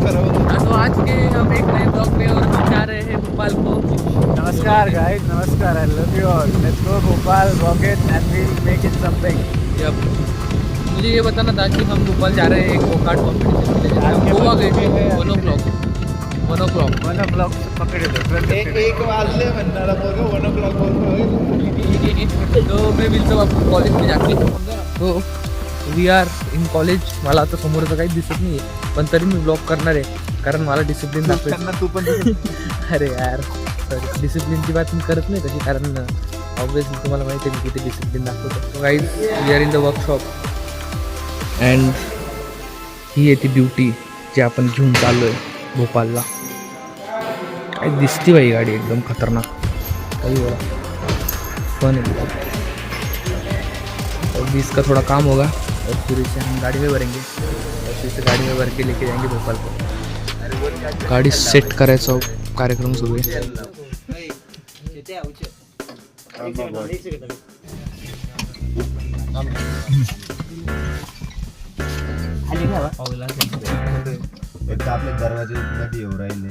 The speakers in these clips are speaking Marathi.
तो आज के हम एक नए ब्लॉग में और हम जा रहे हैं भोपाल को। नमस्कार गाइस, नमस्कार, I love you all, let's go Bhopal, rocket and we make it something. जब मुझे ये बताना था कि हम भोपाल जा रहे हैं एक गोकार्ट कॉम्पिटिशन के लिए। हम गोवा गए थे 1 o'clock पकडे एक वाजले म्हणणार बघ 1 o'clock तो मैं मिलता हूँ आपको कॉलेज में जाके। तो वी आर इन कॉलेज. मला आता समोरचं काही दिसत नाही आहे, पण तरी मी ब्लॉग करणार आहे कारण मला डिसिप्लिन दाखवायचं. तू पण अरे यार सॉरी, डिसिप्लिनची बात मी करत नाही तशी, कारण ऑब्विसली तुम्हाला माहिती आहे मी किती डिसिप्लिन दाखवतो. Guys we are in the workshop and ही आहे ती ब्युटी जी आपण घेऊन चाललो आहे भोपालला. काही दिसती बाई गाडी एकदम खतरनाक. काही बोला फन है. और 20 का थोड़ा काम होगा और फिर इसे हम गाड़ी में भरेंगे और फिर से गाड़ी में भर के लेके जाएंगे भोपाल को. गाड़ी सेट करायचा कार्यक्रम सुरू आहे. आपले दरवाजे मध्ये येऊ राहिले.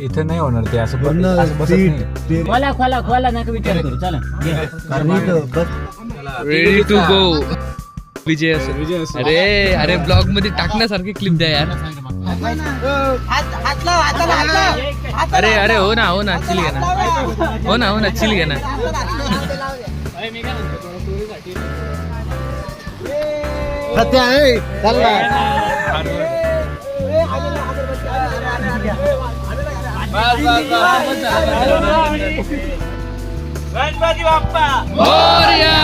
इथे नाही होणार ते असं बसत नाही. खोला नका विचार करू. चला रेडी टू गो. विजय असेल. अरे ब्लॉग मध्ये टाकण्यासारखे क्लिप द्या यार. अरे हो ना चिल घे ना. हो ना चिल घे ना. गणपती बाप्पा मोरया.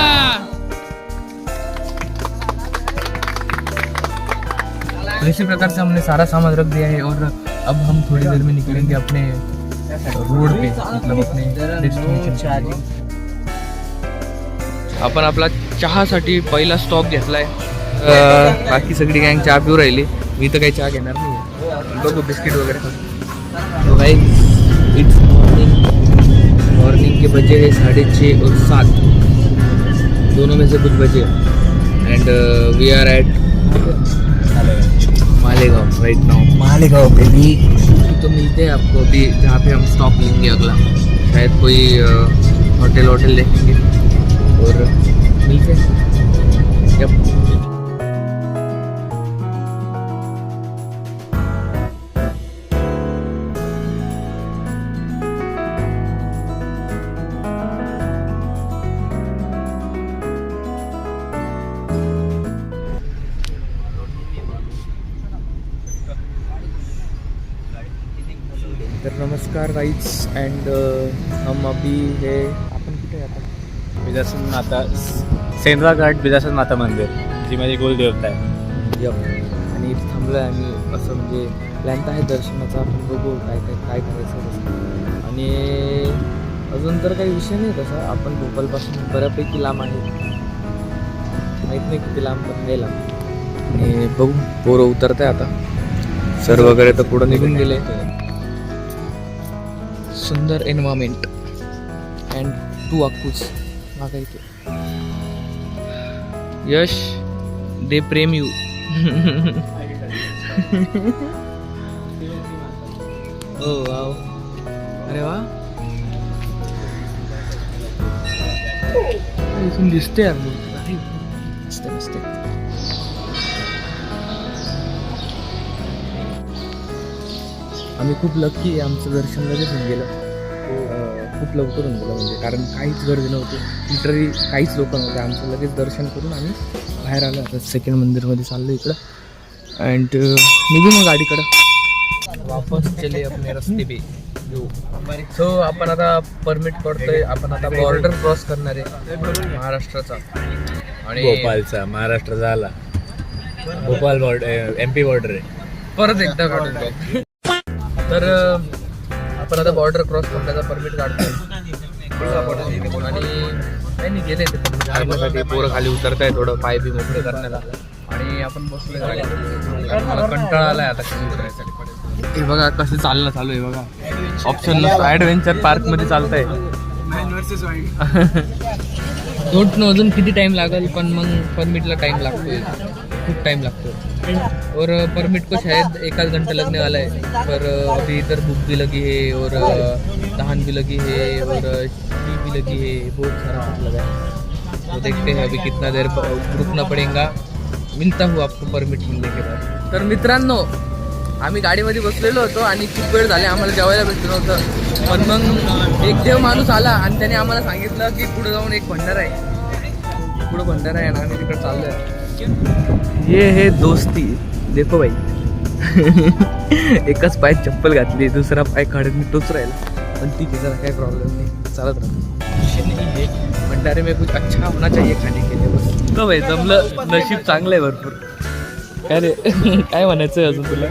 इसी प्रकार से हमने सारा सामान रख दिया है और अब हम थोड़ी देर में निकलेंगे अपने रोड पे, मतलब अपने डेस्टिनेशन. आपण आपला चहासाठी पहिला स्टॉप घेतलाय. बाकी सगळी गँग चहा पिऊ राहिली. मी तर काही चहा घेणार नाही. बघू बिस्किट वगैरे. तो भाई इट्स मॉर्निंग के बजे है 6:30 और 7, दोनों में से कुछ बजे. And we are at Malegaon right now. Malegaon baby. तो मिलते हैं आपको अभी जहाँ पे हम स्टॉप लेंगे अगला. शायद कोई होटल देखेंगे और मिलते हैं. यप. तर नमस्कार गाईज अँड हम अभी है. आपण कुठे आता बिजासन माता सेंद्रा घाट बिजासन माता मंदिर जी माझी कुलदेवता आहे. यप. आणि इथे थांबलो आहे आम्ही. असं म्हणजे प्लॅन तर आहे दर्शनाचा. आपण बघू काय करायचं कसं. आणि अजून तर काही विषय नाही तसा. आपण भोपालपासून बऱ्यापैकी लांब आहे. माहीत नाही किती लांब, पण नाही लांब. आणि बघू पोरं उतरत आहे आता. सर वगैरे तर पुढं निघून गेले. सुंदर एन्व्हायरमेंट अँड 2 अक्कूज मागा इथे. यश दे प्रेम यू. Oh wow. अरे वा. इथून दिसते यार. दिसते. आम्ही खूप लकी आहे. आमचं दर्शन लगेच होऊन गेलं. खूप लवकर होऊन गेलं म्हणजे, कारण काहीच गर्दी नव्हती. लिटरली काहीच लोक नव्हते. आमचं लगेच दर्शन करून आम्ही बाहेर आलो. आता सेकंड मंदिरमध्ये चाललो इकडं. अँड निघू मग गाडीकडं. वापस चले अपने रस्ते पे. सो आपण आता परमिट करतोय. आपण आता बॉर्डर क्रॉस करणार आहे महाराष्ट्राचा आणि भोपालचा. महाराष्ट्राचा आला भोपाल बॉर्डर, MP बॉर्डर आहे. परत एकदा काढून. तर आपण आता बॉर्डर क्रॉस करण्याचा परमिट काढतोय आणि काही नाही गेले ते काढण्यासाठी. पोरं खाली उतरत आहे थोडं पाय बी मोकळे करण्याला. आणि आपण बसलोय गाडीत. मला कंटाळा आलाय आता खाली उतरायसाठी. हे बघा कसं चाललं चालू आहे बघा. ऑप्शन नसतो. ॲडव्हेंचर पार्कमध्ये चालतंय. डोंट नो अजून किती टाइम लागेल, पण मग परमिटला टाइम लागतोय. खूप टाइम लागतो. और परमिट को शायद 1 आध घंटा लगने वाला है, पर अभी इधर बुक भी लगी है और दहान भी लगी है और टी भी लगी है, बहुत सारा कुछ लगा है। तो देखते हैं अभी कितना देर रुकना पड़ेगा। मिलता हूँ आपको परमिट मिलने के बाद। तर मित्रांनो, आम्ही गाडीमध्ये बसलेलो होतो आणि खूप वेळ झाले आम्हाला जेवायला भेटलं नव्हतं, पण मग एक देव माणूस आला आणि त्याने आम्हाला सांगितलं की पुढे जाऊन एक भंडारा आहे, पुढं भंडारा आहे आणि आम्ही तिकडे चाललोय। ये है दोस्ती, देखो भाई एकच पाय चप्पल घातली, दुसरा पाय खडकनी टोच राहिला, पण ठीक आहे, काही प्रॉब्लेम नाही, चालत राहतो। भंडारे में कुछ अच्छा होना चाहिए खाने के लिए बस। तो भाई जमलं, नशीब चांगलं आहे भरपूर। काय रे काय म्हणायचं अजून तुला?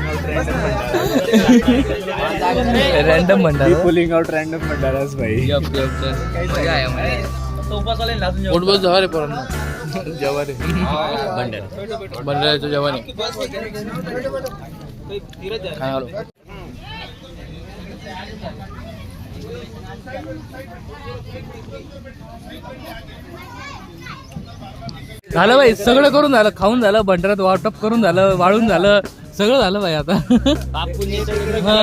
Random Bhandara, pulling out random bhandaras भाई. मजा आहे आम्हाला। पोटभर जवार आहे पोरांना, जवार आहे भंडाऱ्याचं जेवण आहे। काय आलो झालं भाई, सगळं करून झालं, खाऊन झालं, भंडाऱ्यात वाटप करून झालं, वाळून झालं, सगळं झालं भाई आता। हा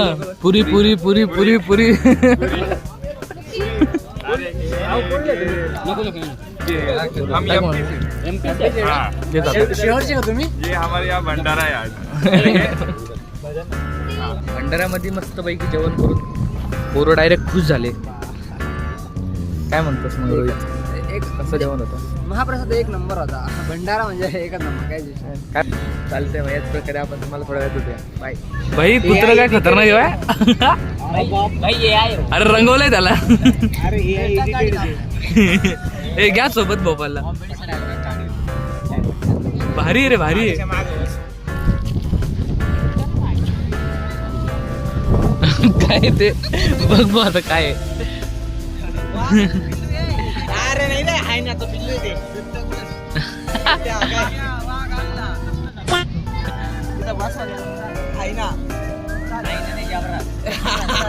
पुरी पुरी पुरी पुरी पुरी शेवटचे का तुम्ही? ये हमारे यहाँ भंडारा है आज। भंडाऱ्यामध्ये मस्त पैकी जेवण करून पोरं डायरेक्ट खुश झाले। काय म्हणतोस मग रोहित? एक कसं जेवण होतं? महाप्रसाद एक नंबर होता, भंडारा म्हणजे एकच नंबर, काय विषय नाही. काय चालतंय मग, याच प्रकारे आपण तुम्हाला थोड्या वेळात भेटूया। बाय। भाई कुत्र काय खतरनाक आहे, अरे रंगवलंय त्याला। अरे हे घ्या सोबत भोपालला, भारी आहे रे, भारी आहे। काय ते बघ बघ आता काय आहे। अरे नाही नाही, आहे ना तो पिल्लू ते आहे ना,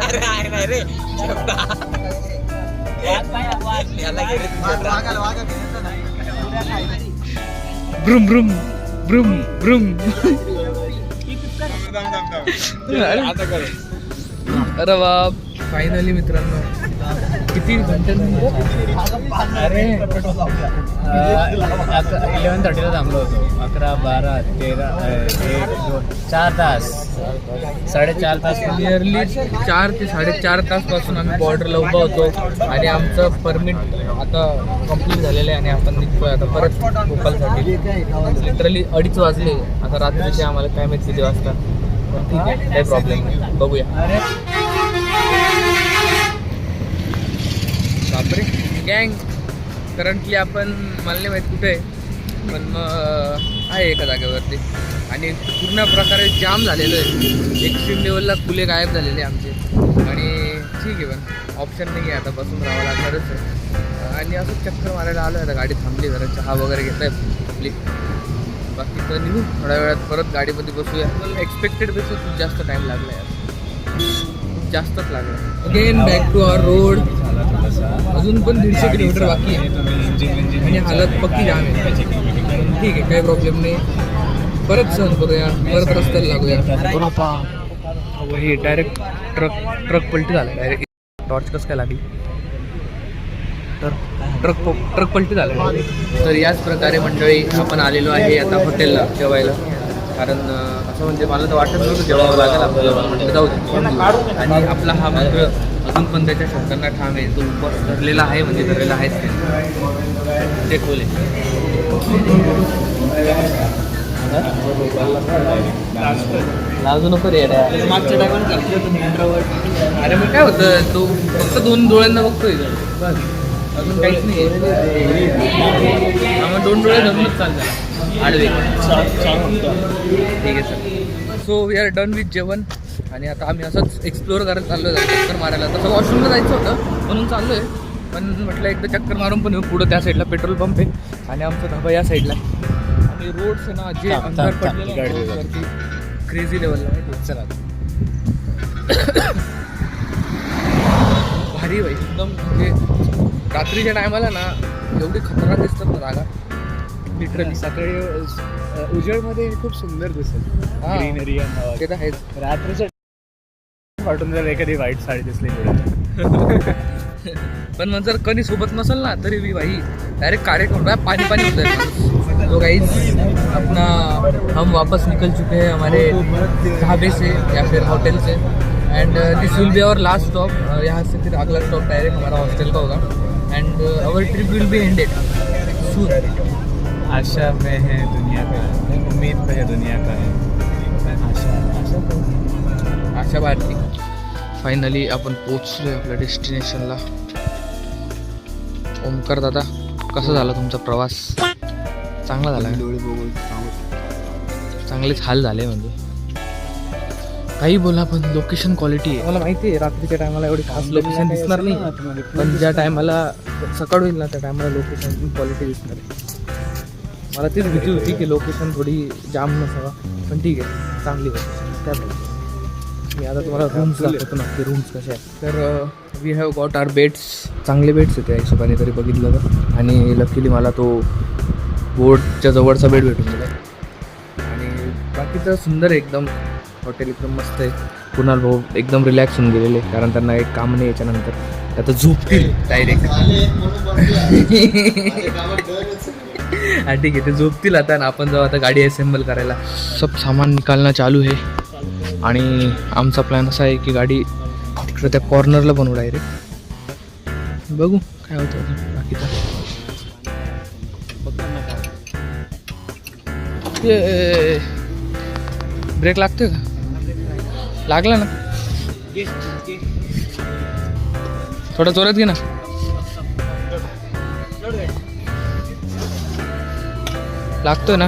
अरे आहे नाही रे, ब्रुम ब्रुम ब्रुम ब्रुम। अरे बाप, फायनली मित्रांनो किती घंटे? अरे 11:30ला थांबलो होतो, 11, 12, 13, 1, 2, 4 तास, 4.5 तास, नियरली 4 ते 4.5 तास पासून आम्ही बॉर्डरला उभा होतो आणि आमचं परमिट आता कम्प्लीट झालेलं आहे आणि आपण निघतोय आता परत भोपालसाठी। लिटरली 2:30 वाजले, आता रात्रीचे आम्हाला काय माहिती किती वाजता, पण ठीक आहे, काही प्रॉब्लेम नाही, बघूया। बापरे गँग, करंटली आपण मला नाही माहीत कुठे आहे, पण मग आहे एका जागेवरती आणि पूर्ण प्रकारे जाम झालेलं आहे, एक्स्ट्रीम लेवलला खुले गायब झालेले आमचे, आणि ठीक आहे पण ऑप्शन नाही आहे, आता बसून राहावं लागणारच आहे। आणि असं चक्कर मारायला आलो आहे, आता गाडी थांबली, जरा चहा वगैरे घेत आहे आपली, बाकी तर निघू थोड्या वेळात परत गाडीमध्ये बसूया। एक्सपेक्टेडपेक्षा खूप जास्त टाईम लागला आहे, खूप जास्तच लागला। Again back to our road, अजून पण 150 किलोमीटर बाकी आहे आणि हालत पक्की जाम आहे, ठीक आहे, काही प्रॉब्लेम नाही, परत सहन करूया, परत रस्त्याला लागूया। हे डायरेक्ट ट्रक पलटी झाला, डायरेक्ट टॉर्च कसं काय लागली, तर ट्रक पलटी झाला। तर याच प्रकारे मंडळी आपण आलेलो आहे आता हॉटेलला जेवायला, कारण असं म्हणजे मला तर वाटत नव्हतं जेवावं लागेल आपल्याला, म्हणजे जाऊ दे। आणि आपला हा मित्र अजून पण त्याच्या शब्दांना ठाम आहे, तो धरलेला आहे, म्हणजे धरलेला आहेच ते खोले। लाजू नको रे, मागच्या टायमाला अरे मग काय होतं, तो फक्त 2 डोळ्यांना बघतोय बस, अजून काहीच नाही आहे, 2 डोळे धरूनच चालतं आडवे। ठीक आहे sir, so we are done with जेवण आणि आता आम्ही असंच एक्सप्लोअर करत चाललो आहे, चक्कर मारायला। तसं वॉशरूमला जायचं होतं म्हणून चाललो आहे, पण म्हटलं एकदा चक्कर मारून पण येऊ। पुढं त्या साईडला पेट्रोल पंप आहे आणि आमचा धाबा या साईडला, आणि रोड्स ना जे अंधार पडलेलं क्रेझी लेवलला माहिती। चला भारी भाई एकदम, म्हणजे रात्रीच्या टायमाला ना एवढी खतरनाक दिसतात ना जागा, लिटरली. सकाळी उजेडमध्ये खूप सुंदर दिसेल. हा. ग्रीनरी ते तर आहेच. रात्रीच्या वाटून जर एखादी वाईट साडी दिसली पुढे. पण मग जर कधी सोबत नसेल ना तरी भी भाई डायरेक्ट कार्यक्रम पानी पानी होता है. तो गाइस अपना हम वापस निकल चुके हैं हमारे ढाबे से या फिर होटल से and this will be our last stop. यहाँ से फिर अगला स्टॉप डायरेक्ट हमारा हॉस्टल का होगा and our trip will be ended soon. आशा में है दुनिया का, उम्मीद पे है दुनिया का है. आशा भारती. फायनली आपण पोचलोय आपल्या डेस्टिनेशनला. ओमकार दादा, कसा झाला तुमचा प्रवास? चांगला झाला का? चांगलेच हाल झाले म्हणजे. काही बोला पण लोकेशन क्वालिटी आहे. मला माहिती आहे रात्रीच्या टायमाला एवढी खास लोकेशन दिसणार नाही, पण ज्या टायमाला सकाळ होईल ना त्या टायमाला लोकेशन क्वालिटी दिसणार आहे. मला तीच भीती होती की लोकेशन थोडी जाम नसावा, पण ठीक आहे चांगली लोकेशन. त्यामुळे मी आता तुम्हाला रूम्स दाखवतो ना की रूम्स कसे आहेत. तर we have got our beds. चांगले बेड्स आहेत त्या हिशोबाने तरी बघितलं तर. आणि लकीली मला तो बोर्डच्या जवळचा बेड भेटून गेला. आणि बाकी तर सुंदर आहे एकदम. हॉटेल एकदम मस्त आहे. कुणाल भाऊ एकदम रिलॅक्स होऊन गेलेले कारण त्यांना एक काम नाही याच्यानंतर. आता झोपतील डायरेक्ट. हा ठीक आहे, ते झोपतील आता आणि आपण जाऊ आता गाडी असेंबल करायला. सब सामान निकालना चालू आहे आणि आमचा प्लॅन असा आहे की गाडी तिकडं त्या कॉर्नरला बनवू डायरेक्ट. बघू काय होतं अजून बाकीचं. ते ब्रेक लागतोय का? लागला ना. थोडा जोरात घे ना. लागतोय ना.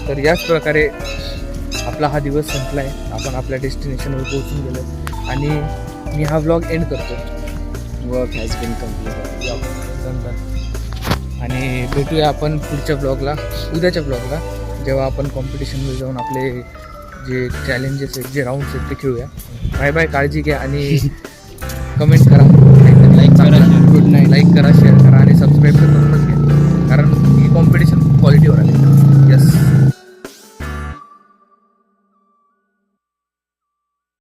तर याच प्रकारे आपला हा दिवस संपला आहे. आपण आपल्या डेस्टिनेशनवर पोहोचून गेलो आहे आणि मी हा व्लॉग एंड करतो. Work has been complete. आणि भेटूया आपण पुढच्या ब्लॉगला, उद्याच्या ब्लॉगला, जेव्हा आपण कॉम्पिटिशनवर जाऊन आपले जे चॅलेंजेस आहेत, जे राऊंड्स आहेत ते खेळूया. Bye bye. काळजी घ्या आणि कमेंट करा, लाईक करा, गुड नाईट. लाईक करा, शेअर करा आणि सबस्क्राईब तर करूनच घ्या कारण